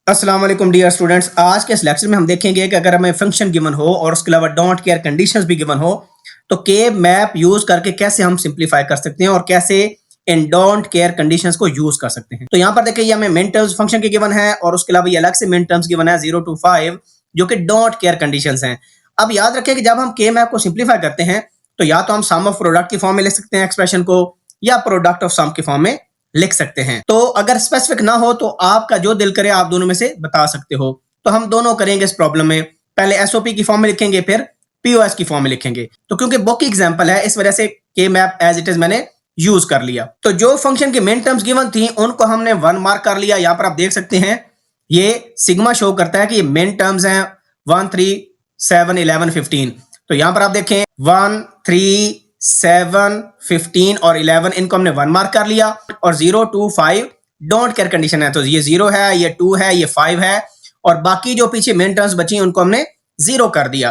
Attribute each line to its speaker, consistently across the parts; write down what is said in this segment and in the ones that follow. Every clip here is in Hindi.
Speaker 1: अस्सलाम वालेकुम डियर स्टूडेंट्स। आज के इस लेक्चर में हम देखेंगे कि अगर हमें फंक्शन गिवन हो और उसके अलावा डोंट केयर कंडीशंस भी गिवन हो तो के मैप यूज करके कैसे हम सिंप्लीफाई कर सकते हैं और कैसे इन डोंट केयर कंडीशंस को यूज कर सकते हैं। तो यहाँ पर देखिए ये हमें मिन टर्म्स फंक्शन के गिवन है और उसके अलावा ये अलग से मिन टर्म्स गिवन है 0 to 5 जो कि डोंट केयर कंडीशंस हैं। अब याद रखें कि जब हम के मैप को सिंप्लीफाई करते हैं तो या तो हम सम ऑफ प्रोडक्ट की फॉर्म में लिख सकते हैं एक्सप्रेशन को, या प्रोडक्ट ऑफ सम की फॉर्म में लिख सकते हैं। तो अगर स्पेसिफिक ना हो तो आपका जो दिल करे आप दोनों में से बता सकते हो। तो हम दोनों करेंगे इस प्रॉब्लम में। पहले एसओपी की फॉर्म में लिखेंगे, फिर पीओएस की फॉर्म में लिखेंगे। तो क्योंकि बुक की एग्जांपल है इस वजह से के मैप एज इट इज मैंने यूज कर लिया। तो जो फंक्शन की मेन टर्म्स गिवन थी उनको हमने 1 मार्क कर लिया। यहां पर आप देख सकते हैं ये सिग्मा शो करता है कि ये मेन टर्म्स हैं 1, 3, 7, 11, 15। तो यहां पर आप देखें 1, 3, 7, 15 और 11 इनको हमने 1 मार्क कर लिया और 0 to 5 डोंट केयर कंडीशन है। तो ये 0 है, ये 2 है, ये 5 है और बाकी जो पीछे मेन टर्म्स बची उनको हमने 0 कर दिया।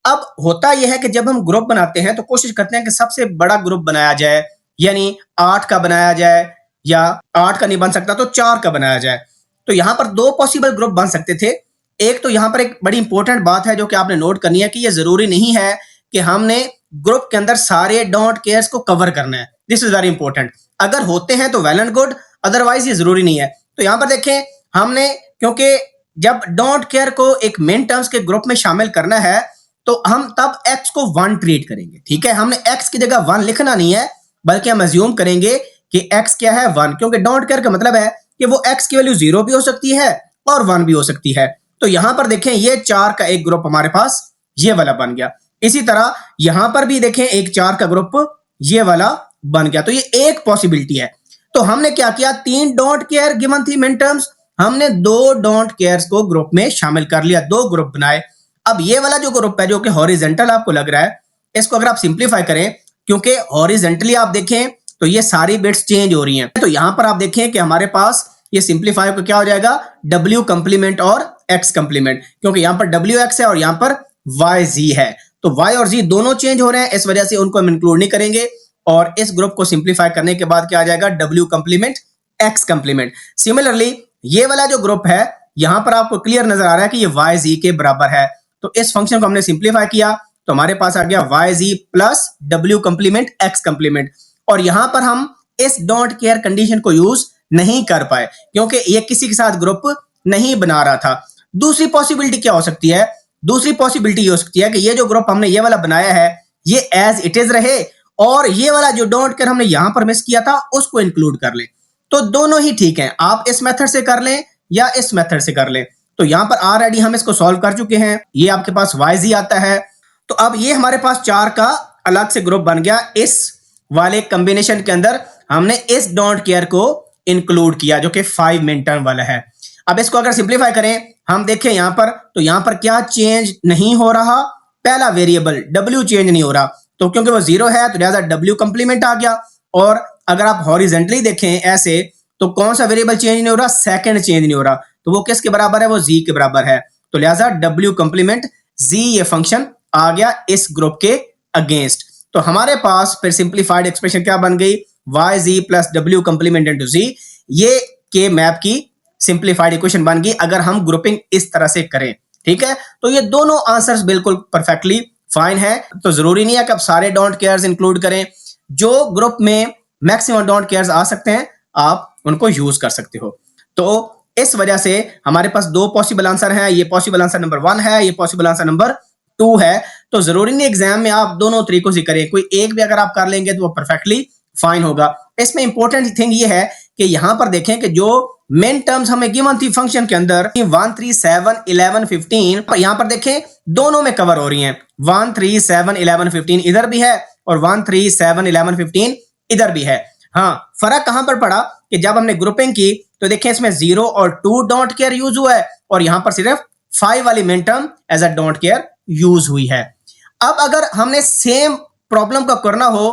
Speaker 1: अब होता यह है कि जब हम ग्रुप बनाते हैं तो कोशिश करते हैं कि सबसे बड़ा ग्रुप बनाया जाए, यानी 8 का बनाया जाए, या 8 का नहीं बन सकता तो 4 का बनाया जाए। तो यहां पर 2 पॉसिबल ग्रुप बन सकते थे। एक तो यहां पर एक बड़ी इंपॉर्टेंट बात है जो कि आपने नोट करनी है कि यह जरूरी नहीं है कि हमने ग्रुप के अंदर सारे डोंट केयर्स को कवर करना है। This is very important. अगर होते हैं तो वेल एंड गुड, अदरवाइज ये जरूरी नहीं है। तो यहां पर देखें हमने, क्योंकि जब डोंट केयर को एक मेन टर्म्स के ग्रुप में शामिल करना है तो हम तब x को 1 ट्रीट करेंगे। ठीक है, हमने x की जगह 1 लिखना नहीं है बल्कि हम अज्यूम करेंगे कि x क्या है 1, क्योंकि डोंट केयर का मतलब है कि वो x की वैल्यू 0 भी हो सकती है और 1 भी हो सकती है। तो यहां पर देखें ये 4 का एक ग्रुप हमारे पास ये वाला बन गया। इसी तरह यहां पर भी देखें एक 4 का ग्रुप ये वाला बन गया। तो ये एक पॉसिबिलिटी है। तो हमने क्या किया, 3 डोंट केयर गिवन थी मिन टर्म्स, हमने 2 डोंट केयर्स को ग्रुप में शामिल कर लिया, 2 ग्रुप बनाए। अब ये वाला जो ग्रुप है जो कि हॉरिजेंटल आपको लग रहा है, इसको अगर आप सिंप्लीफाई करें, क्योंकि हॉरिजेंटली आप देखें तो ये सारी बिट्स चेंज हो रही हैं। तो यहां पर आप देखें कि हमारे पास ये सिंप्लीफाई को क्या हो जाएगा, w कंप्लीमेंट और x कंप्लीमेंट, क्योंकि यहां पर wx है और यहां पर yz है। तो y और z दोनों चेंज हो रहे हैं, इस वजह से उनको हम इंक्लूड नहीं करेंगे। और इस ग्रुप को सिंप्लीफाई करने के बाद क्या आ जाएगा, w complement x complement. Similarly ये वाला जो ग्रुप है यहां पर आपको क्लियर नजर आ रहा है कि ये yz के बराबर है। तो इस फंक्शन को हमने सिंप्लीफाई किया तो हमारे पास आ गया yz plus w complement x complement. और यहां पर हम इस डोंट केयर कंडीशन को यूज नहीं कर पाए क्योंकि ये किसी के साथ ग्रुप नहीं बना रहा था। दूसरी पॉसिबिलिटी क्या हो सकती है, दूसरी पॉसिबिलिटी ये हो सकती है कि ये जो ग्रुप हमने ये वाला बनाया है ये एज इट इज रहे और ये वाला जो डोंट केयर हमने यहां पर मिस किया था उसको इंक्लूड कर लें। तो दोनों ही ठीक है, आप इस मेथड से कर लें या इस मेथड से कर लें। तो यहां पर ऑलरेडी हम इसको सॉल्व कर चुके हैं, ये आपके पास yz आता है। तो अब ये हमारे पास 4 का अलग से ग्रुप बन गया। इस वाले कॉम्बिनेशन के अंदर हमने इस डोंट केयर को इंक्लूड किया जो कि 5 मिन टर्म वाला है। अब इसको अगर सिंप्लीफाई करें, हम देखें यहां पर, तो यहां पर क्या चेंज नहीं हो रहा, पहला वेरिएबल w चेंज नहीं हो रहा। तो क्योंकि वो 0 है तो लिहाजा w कंप्लीमेंट आ गया। और अगर आप हॉरिजेंटली देखें ऐसे तो कौन सा वेरिएबल चेंज नहीं हो रहा, सेकंड चेंज नहीं हो रहा। तो वो किसके बराबर है, वो z के बराबर है। तो लिहाजा w कंप्लीमेंट z ये फंक्शन आ गया इस ग्रुप के अगेंस्ट। तो हमारे पास फिर सिंप्लीफाइड एक्सप्रेशन क्या बन गई, yz plus w complement into z। ये के मैप की सिंप्लीफाइड इक्वेशन बन गई अगर हम ग्रुपिंग इस तरह से करें। ठीक है, तो ये दोनों आंसर्स बिल्कुल परफेक्टली फाइन है। तो जरूरी नहीं है कि आप सारे डोंट केयर्स इंक्लूड करें, जो ग्रुप में मैक्सिमम डोंट केयर्स आ सकते हैं आप उनको यूज कर सकते हो। तो इस वजह से हमारे पास 2 पॉसिबल आंसर हैं, ये पॉसिबल आंसर नंबर 1 है, ये पॉसिबल आंसर नंबर 2 है। तो जरूरी नहीं एग्जाम में आप दोनों तरीकों से करें, कोई एक भी अगर आप कर लेंगे तो वो परफेक्टली फाइन होगा। इसमें इंपॉर्टेंट थिंग ये है कि यहां पर देखें कि जो मेन टर्म्स हमें गिवन थी फंक्शन के अंदर 1, 3, 7, 11, 15, यहां पर देखें दोनों में कवर हो रही हैं। 1, 3, 7, 11, 15 इधर भी है और 1, 3, 7, 11, 15 इधर भी है। हाँ, फर्क कहां पर पड़ा कि जब हमने ग्रुपिंग की तो देखें इसमें 0 और 2 डोंट केयर यूज हुआ है और यहां पर सिर्फ 5 वाली main term as a don't care used हुई है। अब अगर हमने सेम प्रॉब्लम का करना हो,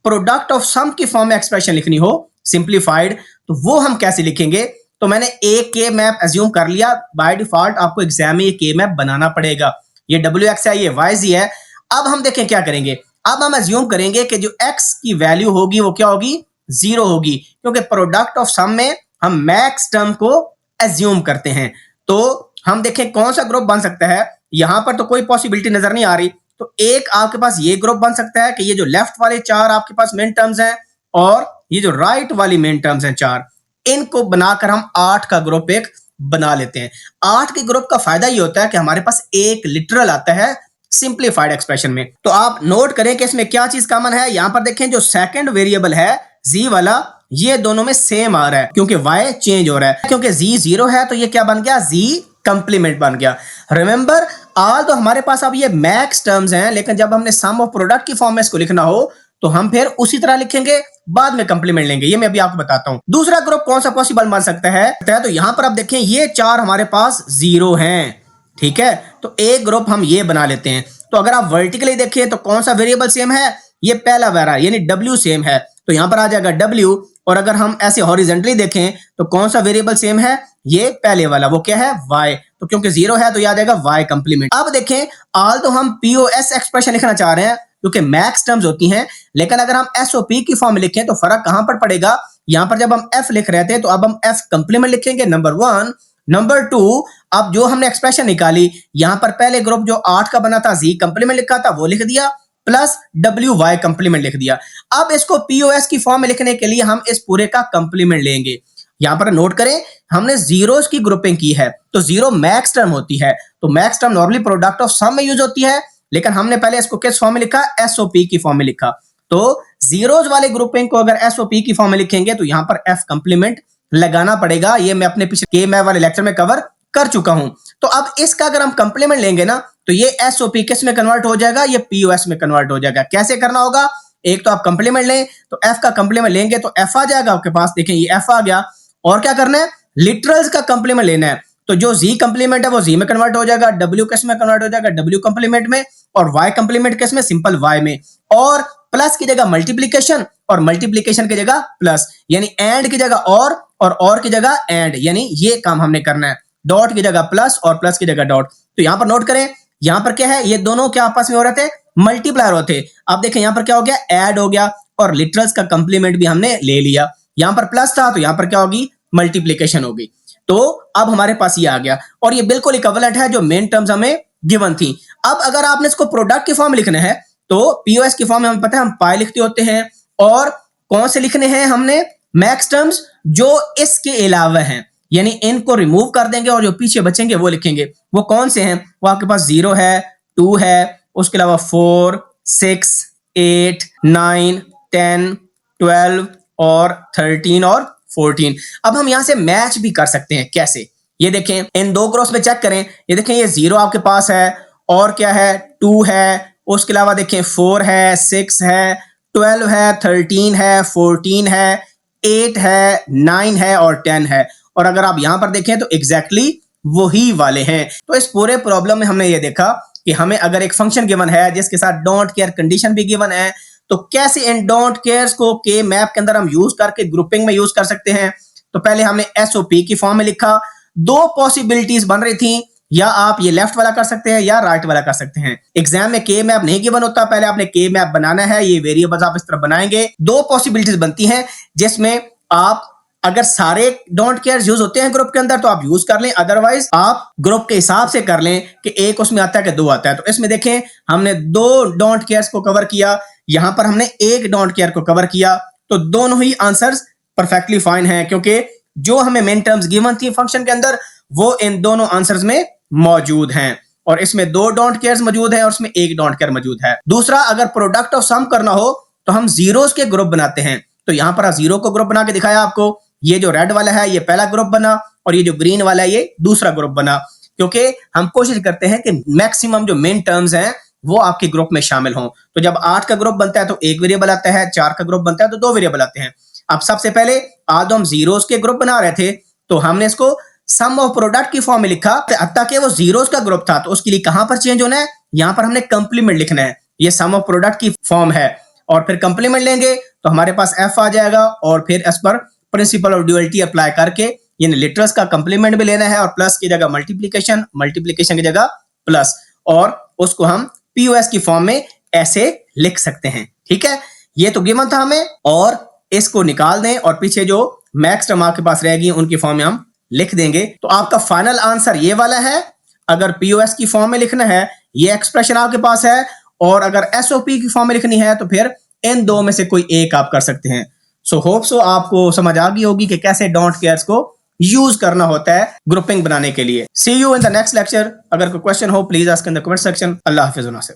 Speaker 1: प्रोडक्ट ऑफ सम की फॉर्म में एक्सप्रेशन लिखनी हो सिंप्लीफाइड, तो वो हम कैसे लिखेंगे। तो मैंने एक के मैप एज्यूम कर लिया, बाय डिफॉल्ट आपको एग्जाम में ये के मैप बनाना पड़ेगा। ये wx है, ये yz है। अब हम देखें क्या करेंगे, अब हम एज्यूम करेंगे कि जो x की वैल्यू होगी वो क्या होगी, 0 होगी, क्योंकि प्रोडक्ट ऑफ सम में हम मैक्स टर्म को एज्यूम करते हैं। तो हम देखें कौन सा ग्रुप बन सकता है। यहां पर तो कोई पॉसिबिलिटी नजर नहीं आ रही, तो एक आपके पास ये ग्रुप बन सकता है कि ये जो लेफ्ट वाले चार आपके पास मेन टर्म्स हैं और ये जो राइट वाली मेन टर्म्स हैं चार, इनको बनाकर हम 8 का ग्रुप एक बना लेते हैं। 8 के ग्रुप का फायदा ये होता है कि हमारे पास एक लिटरल आता है सिंप्लीफाइड एक्सप्रेशन में। तो आप नोट करें कि इसमें क्या चीज कॉमन है। यहां पर देखें जो सेकंड वेरिएबल है z वाला, ये दोनों में सेम आ रहा है क्योंकि y चेंज हो रहा है। क्योंकि z 0 है तो ये क्या बन गया, z कंप्लीमेंट बन गया। रिमेंबर ऑल तो हमारे पास अब ये मैक्स टर्म्स हैं, लेकिन जब हमने सम ऑफ प्रोडक्ट की फॉर्म में इसको लिखना हो तो हम फिर उसी तरह लिखेंगे, बाद में कंप्लीमेंट लेंगे। ये मैं अभी आपको बताता हूं। दूसरा ग्रुप कौन सा पॉसिबल बन सकता है, तो यहां पर आप देखें ये चार हमारे पास 0 हैं, ठीक है। तो एक ग्रुप हम ये बना लेते हैं। तो अगर आप वर्टिकली देखें तो कौन सा वेरिएबल सेम है, ये पहला वाला यानी w सेम है, तो यहां पर आ जाएगा w। और अगर हम ऐसे हॉरिजॉन्टली देखें तो कौन सा वेरिएबल सेम है, ये पहले वाला, वो क्या है, y। तो क्योंकि 0 है तो याद आएगा y कंप्लीमेंट। अब देखें ऑल तो हम पीओएस एक्सप्रेशन लिखना चाह रहे हैं क्योंकि मैक्स टर्म्स होती हैं, लेकिन अगर हम एसओपी की फॉर्म में लिखें तो फर्क कहां पर पड़ेगा। यहां पर जब हम f लिख रहे थे तो अब हम f कंप्लीमेंट लिखेंगे, नंबर 1। नंबर 2, अब जो हमने एक्सप्रेशन निकाली यहां पर पहले ग्रुप जो 8 का बना था z कंप्लीमेंट लिखा था वो लिख दिया, प्लस WY कंप्लीमेंट लिख दिया। अब इसको पीओएस की फॉर्म में लिखने के लिए हम इस पूरे का कंप्लीमेंट लेंगे। यहां पर नोट करें हमने जीरोस की ग्रुपिंग की है, तो 0 मैक्स टर्म होती है, तो max term normally product of sum में यूज होती है, लेकिन हमने पहले इसको किस फॉर्म में लिखा, एसओपी की फॉर्म में लिखा। तो जीरोस वाले ग्रुपिंग को अगर एसओपी की फॉर्म में लिखेंगे तो यहां पर एफ कंप्लीमेंट लगाना पड़ेगा। ये मैं अपने पिछले के मैप वाले लेक्चर में कवर कर चुका हूं। तो अब इसका अगर हम कंप्लीमेंट लेंगे ना तो ये एसओपी किस में कन्वर्ट हो जाएगा, ये पीओएस में कन्वर्ट हो जाएगा। कैसे करना होगा, एक तो आप कंप्लीमेंट लें तो एफ का कंप्लीमेंट लेंगे तो एफ आ जाएगा आपके पास, देखें ये एफ आ गया। और क्या करना है, लिटरल्स का कंप्लीमेंट लेना है, तो जो z कंप्लीमेंट है वो z में कन्वर्ट हो जाएगा, w किस में कन्वर्ट हो जाएगा, w कंप्लीमेंट में, और y कंप्लीमेंट किस में, सिंपल y में। और प्लस की जगह मल्टीप्लीकेशन और मल्टीप्लीकेशन की जगह प्लस, यानी एंड की जगह और की जगह एंड, यानी ये काम हमने करना है। डॉट की जगह प्लस और प्लस की जगह डॉट। तो यहां पर नोट करें, यहां पर क्या है, ये दोनों क्या आपस में हो रहे थे, मल्टीप्लायर होते। अब देखें यहां पर क्या हो गया, ऐड हो गया, और लिटरल्स का कंप्लीमेंट भी हमने ले लिया। यहां पर प्लस था तो यहां पर क्या होगी, मल्टीप्लीकेशन होगी। तो अब हमारे पास ये आ गया, और ये बिल्कुल इक्विवेलेंट है जो मेन टर्म्स हमें गिवन थी। अब अगर आपने इसको प्रोडक्ट की फॉर्म में लिखना है तो पीओएस की फॉर्म में हमें पता है हम पाई लिखते होते हैं, और कौन से लिखने हैं हमने, मैक्स टर्म्स जो इसके अलावा हैं, यानी इनको रिमूव कर देंगे और जो पीछे बचेंगे वो लिखेंगे। वो कौन से हैं, वो आपके पास 0 है, 2 है, उसके अलावा 4, 6, 8, 9, 10, 12 और 13 और 14। अब हम यहां से मैच भी कर सकते हैं। कैसे, ये देखें इन दो क्रॉस में चेक करें, ये देखें ये 0 आपके पास है, और क्या है, 2 है, उसके अलावा देखें 4 है, 6 है, 12 है, 13 है, 14 है, 8 है, 9 है और 10 है। और अगर आप यहां पर देखें तो एग्जैक्टली वही वाले हैं। तो इस पूरे प्रॉब्लम में हमने ये देखा कि हमें अगर एक फंक्शन गिवन है जिसके साथ डोंट केयर कंडीशन भी गिवन है, तो कैसे इन डोंट केयर्स को के मैप के अंदर हम यूज करके ग्रुपिंग में यूज कर सकते हैं। तो पहले हमने एसओपी की फॉर्म में लिखा, दो पॉसिबिलिटीज बन रही थी, या आप ये लेफ्ट वाला कर सकते हैं या राइट वाला कर सकते हैं। एग्जाम में के मैप नहीं गिवन होता, पहले आपने के मैप बनाना है, ये वेरिएबल्स आप इस तरह बनाएंगे। दो पॉसिबिलिटीज बनती हैं जिसमें आप अगर सारे डोंट केयर यूज होते हैं ग्रुप के अंदर तो आप यूज कर लें, अदरवाइज आप ग्रुप के हिसाब से कर लें कि एक उसमें आता है कि दो आता है। तो इसमें देखें हमने दो डोंट केयर्स को कवर किया, यहां पर हमने एक डोंट केयर को कवर किया, तो दोनों ही आंसर्स परफेक्टली फाइन हैं, क्योंकि जो हमें मेन टर्म्स गिवन थी फंक्शन के अंदर वो इन दोनों आंसर्स में मौजूद हैं, और इसमें दो डोंट केयर्स मौजूद है और उसमें एक डोंट केयर मौजूद है। दूसरा, अगर प्रोडक्ट ऑफ सम करना हो तो हम जीरोस के ग्रुप बनाते हैं। तो यहां पर जीरो को ग्रुप बना के दिखाया आपको, ये जो रेड वाला है ये पहला ग्रुप बना, और ये जो ग्रीन वाला है ये दूसरा ग्रुप बना, क्योंकि हम कोशिश करते हैं कि मैक्सिमम जो मेन टर्म्स हैं वो आपके ग्रुप में शामिल हों। तो जब 8 का ग्रुप बनता है तो एक वेरिएबल आता है, 4 का ग्रुप बनता है तो 2 वेरिएबल आते हैं। अब सबसे पहले आज हम जीरोस के ग्रुप बना रहे थे तो हमने इसको सम ऑफ प्रोडक्ट की फॉर्म में लिखा, ताकि वो जीरोस का ग्रुप था, तो उसके लिए कहां पर चेंज होना है, यहां पर हमने कंप्लीमेंट लिखना है। ये सम ऑफ प्रोडक्ट की फॉर्म है, और फिर कंप्लीमेंट लेंगे तो हमारे पास एफ आ जाएगा, और फिर इस पर प्रिंसिपल ऑफ ड्यूअलिटी अप्लाई करके यानी लिटरल्स का कंप्लीमेंट भी लेना है, और प्लस की जगह मल्टीप्लीकेशन, मल्टीप्लीकेशन की जगह प्लस, और उसको हम पीओएस की फॉर्म में ऐसे लिख सकते हैं। ठीक है, ये तो गिवन था हमें, और इसको निकाल दें और पीछे जो मैक्स टर्म आपके पास रहेगी उनकी फॉर्म में हम लिख देंगे तो आपका फाइनल आंसर ये वाला है। अगर पीओएस की फॉर्म में लिखना है ये एक्सप्रेशन आपके पास है, और अगर एसओपी की फॉर्म में लिखनी है तो फिर इन दो में से कोई एक आप कर सकते हैं। सो होप सो आपको समझ आ गई होगी कि कैसे डोंट केयर्स को यूज करना होता है ग्रुपिंग बनाने के लिए। See you in the next lecture. अगर कोई क्वेश्चन हो please ask in the comment section. अल्लाह हाफिज़ नासिर।